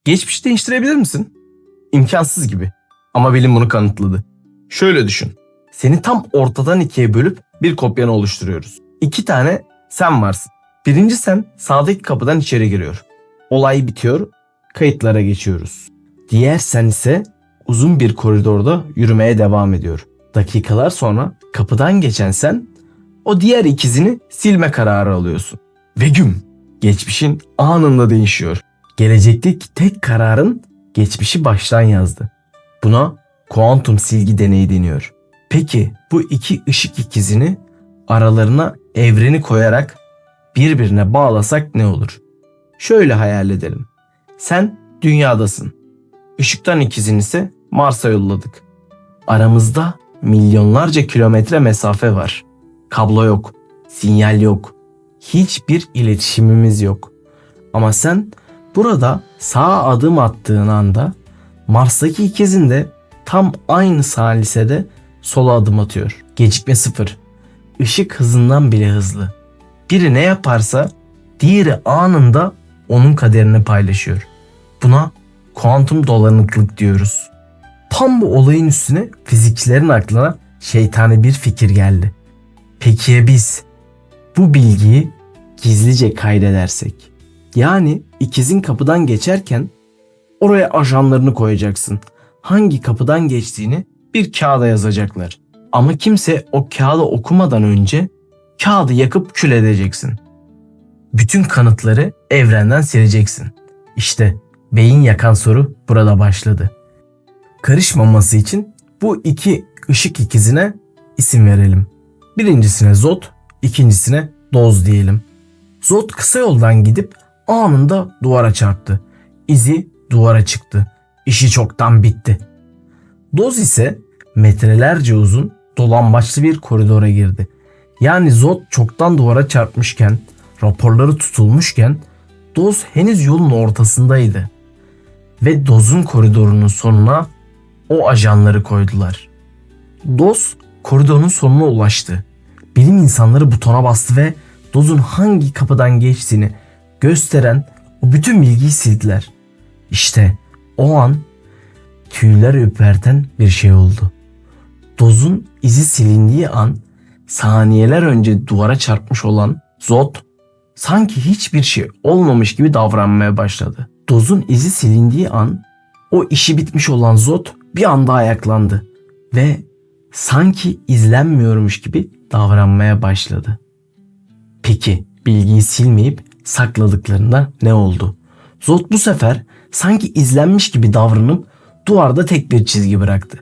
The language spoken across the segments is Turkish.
Geçmişi değiştirebilir misin? İmkansız gibi. Ama bilim bunu kanıtladı. Şöyle düşün. Seni tam ortadan ikiye bölüp bir kopyanı oluşturuyoruz. İki tane sen varsın. Birinci sen sağdaki kapıdan içeri giriyor. Olay bitiyor, kayıtlara geçiyoruz. Diğer sen ise uzun bir koridorda yürümeye devam ediyor. Dakikalar sonra kapıdan geçen sen o diğer ikizini silme kararı alıyorsun. Ve güm, geçmişin anında değişiyor. Gelecekteki tek kararın geçmişi baştan yazdı. Buna kuantum silgi deneyi deniyor. Peki bu iki ışık ikizini aralarına evreni koyarak birbirine bağlasak ne olur? Şöyle hayal edelim. Sen dünyadasın. Işıktan ikizini ise Mars'a yolladık. Aramızda milyonlarca kilometre mesafe var. Kablo yok, sinyal yok, hiçbir iletişimimiz yok. Ama sen burada sağa adım attığın anda Mars'taki ikizin de tam aynı salisede sola adım atıyor. Gecikme sıfır. Işık hızından bile hızlı. Biri ne yaparsa diğeri anında onun kaderini paylaşıyor. Buna kuantum dolanıklık diyoruz. Tam bu olayın üstüne fizikçilerin aklına şeytani bir fikir geldi. Peki ya biz bu bilgiyi gizlice kaydedersek? Yani ikizin kapıdan geçerken oraya ajanlarını koyacaksın. Hangi kapıdan geçtiğini bir kağıda yazacaklar. Ama kimse o kağıdı okumadan önce kağıdı yakıp kül edeceksin. Bütün kanıtları evrenden sileceksin. İşte beyin yakan soru burada başladı. Karışmaması için bu iki ışık ikizine isim verelim. Birincisine Zod, ikincisine Doz diyelim. Zod kısa yoldan gidip anında duvara çarptı. İzi duvara çıktı. İşi çoktan bitti. Doz ise metrelerce uzun dolambaçlı bir koridora girdi. Yani Zod çoktan duvara çarpmışken, raporları tutulmuşken Doz henüz yolun ortasındaydı. Ve Doz'un koridorunun sonuna o ajanları koydular. Doz koridorun sonuna ulaştı. Bilim insanları butona bastı ve Doz'un hangi kapıdan geçtiğini gösteren o bütün bilgiyi sildiler. İşte o an tüyler ürperten bir şey oldu. Doz'un izi silindiği an saniyeler önce duvara çarpmış olan Zod sanki hiçbir şey olmamış gibi davranmaya başladı. Doz'un izi silindiği an o işi bitmiş olan Zod bir anda ayaklandı ve sanki izlenmiyormuş gibi davranmaya başladı. Peki bilgiyi silmeyip sakladıklarında ne oldu? Zod bu sefer sanki izlenmiş gibi davranıp duvarda tek bir çizgi bıraktı.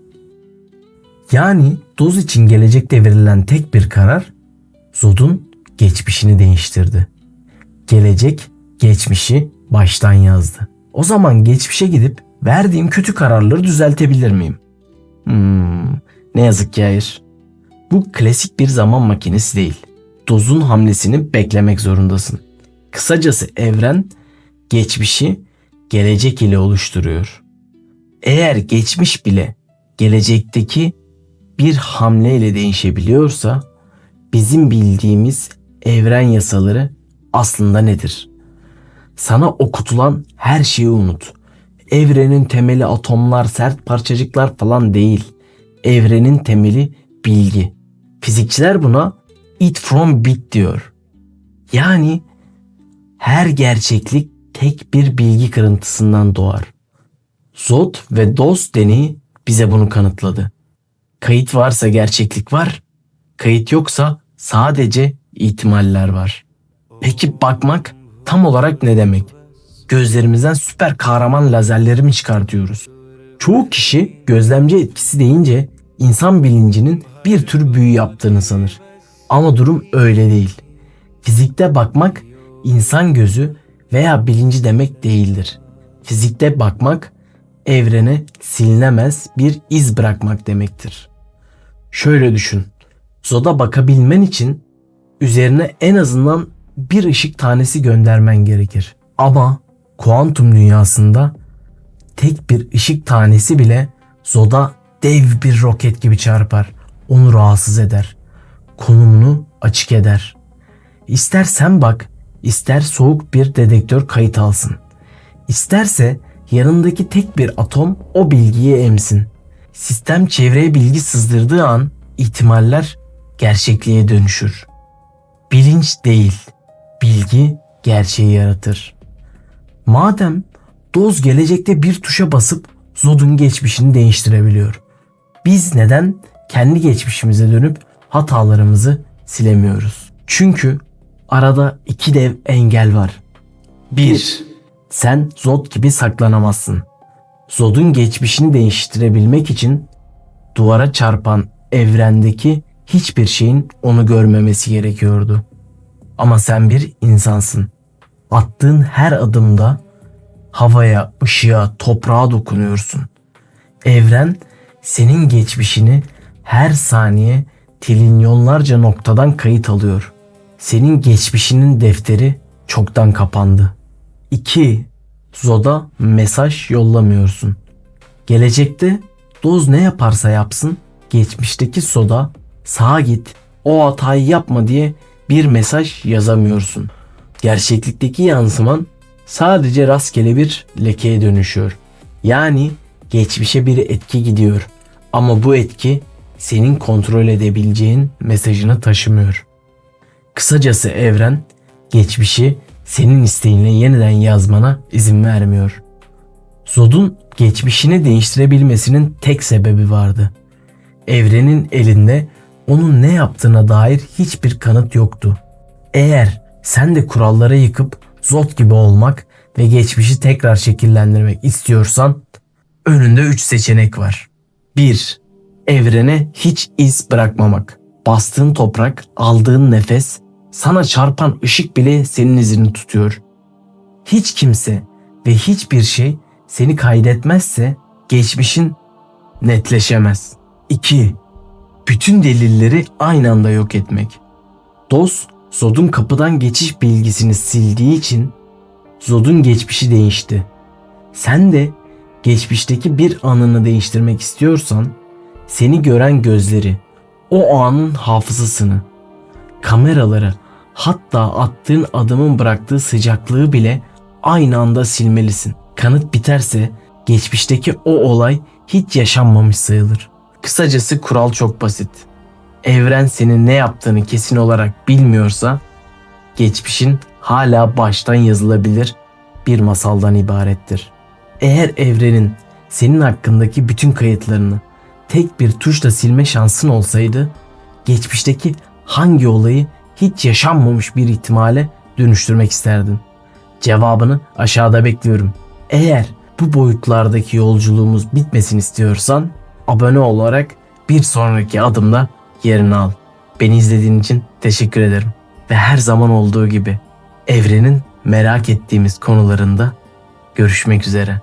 Yani Doz için gelecekte verilen tek bir karar Zod'un geçmişini değiştirdi. Gelecek geçmişi baştan yazdı. O zaman geçmişe gidip verdiğim kötü kararları düzeltebilir miyim? Ne yazık ki hayır. Bu klasik bir zaman makinesi değil. Doz'un hamlesini beklemek zorundasın. Kısacası evren geçmişi gelecek ile oluşturuyor. Eğer geçmiş bile gelecekteki bir hamleyle değişebiliyorsa bizim bildiğimiz evren yasaları aslında nedir? Sana okutulan her şeyi unut. Evrenin temeli atomlar, sert parçacıklar falan değil. Evrenin temeli bilgi. Fizikçiler buna it from bit diyor. Yani her gerçeklik tek bir bilgi kırıntısından doğar. Zod ve Doz deneyi bize bunu kanıtladı. Kayıt varsa gerçeklik var, kayıt yoksa sadece ihtimaller var. Peki bakmak tam olarak ne demek? Gözlerimizden süper kahraman lazerleri mi çıkartıyoruz? Çoğu kişi gözlemci etkisi deyince insan bilincinin bir tür büyü yaptığını sanır. Ama durum öyle değil. Fizikte bakmak insan gözü veya bilinci demek değildir. Fizikte bakmak evrene silinemez bir iz bırakmak demektir. Şöyle düşün. Zod'a bakabilmen için üzerine en azından bir ışık tanesi göndermen gerekir. Ama kuantum dünyasında tek bir ışık tanesi bile Zod'a dev bir roket gibi çarpar. Onu rahatsız eder. Konumunu açık eder. İster sen bak, ister soğuk bir dedektör kayıt alsın. İsterse yanındaki tek bir atom o bilgiyi emsin. Sistem çevreye bilgi sızdırdığı an ihtimaller gerçekliğe dönüşür. Bilinç değil, bilgi gerçeği yaratır. Madem Doz gelecekte bir tuşa basıp Zod'un geçmişini değiştirebiliyor, biz neden kendi geçmişimize dönüp hatalarımızı silemiyoruz? Çünkü arada iki dev engel var. 1. Sen Zod gibi saklanamazsın. Zod'un geçmişini değiştirebilmek için duvara çarpan evrendeki hiçbir şeyin onu görmemesi gerekiyordu. Ama sen bir insansın. Attığın her adımda havaya, ışığa, toprağa dokunuyorsun. Evren senin geçmişini her saniye trilyonlarca noktadan kayıt alıyor. Senin geçmişinin defteri çoktan kapandı. 2. Zod'a mesaj yollamıyorsun. Gelecekte Doz ne yaparsa yapsın, geçmişteki Zod'a sağa git, o hatayı yapma diye bir mesaj yazamıyorsun. Gerçeklikteki yansıman sadece rastgele bir lekeye dönüşüyor. Yani geçmişe bir etki gidiyor ama bu etki senin kontrol edebileceğin mesajını taşımıyor. Kısacası evren geçmişi senin isteğinle yeniden yazmana izin vermiyor. Zod'un geçmişini değiştirebilmesinin tek sebebi vardı. Evrenin elinde onun ne yaptığına dair hiçbir kanıt yoktu. Eğer sen de kuralları yıkıp Zod gibi olmak ve geçmişi tekrar şekillendirmek istiyorsan önünde 3 seçenek var. 1. Evrene hiç iz bırakmamak. Bastığın toprak, aldığın nefes, sana çarpan ışık bile senin izini tutuyor. Hiç kimse ve hiçbir şey seni kaydetmezse geçmişin netleşemez. 2. Bütün delilleri aynı anda yok etmek. Doz, Zod'un kapıdan geçiş bilgisini sildiği için Zod'un geçmişi değişti. Sen de geçmişteki bir anını değiştirmek istiyorsan seni gören gözleri, o anın hafızasını, kameraları, hatta attığın adımın bıraktığı sıcaklığı bile aynı anda silmelisin. Kanıt biterse geçmişteki o olay hiç yaşanmamış sayılır. Kısacası kural çok basit. Evren senin ne yaptığını kesin olarak bilmiyorsa geçmişin hala baştan yazılabilir bir masaldan ibarettir. Eğer evrenin senin hakkındaki bütün kayıtlarını tek bir tuşla silme şansın olsaydı geçmişteki hangi olayı hiç yaşanmamış bir ihtimale dönüştürmek isterdin? Cevabını aşağıda bekliyorum. Eğer bu boyutlardaki yolculuğumuz bitmesin istiyorsan abone olarak bir sonraki adımda yerini al. Beni izlediğin için teşekkür ederim. Ve her zaman olduğu gibi evrenin merak ettiğimiz konularında görüşmek üzere.